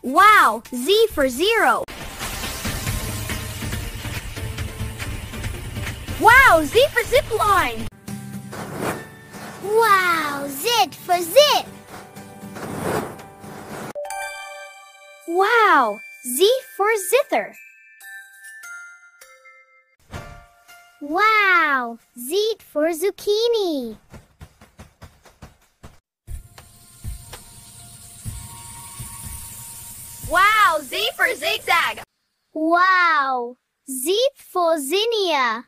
Wow, Z for zero. Wow, Z for zip line. Wow, Z for zip. Wow, Z for zither. Wow, Z for zucchini. Wow, Z for zigzag. Wow, Z for zinnia.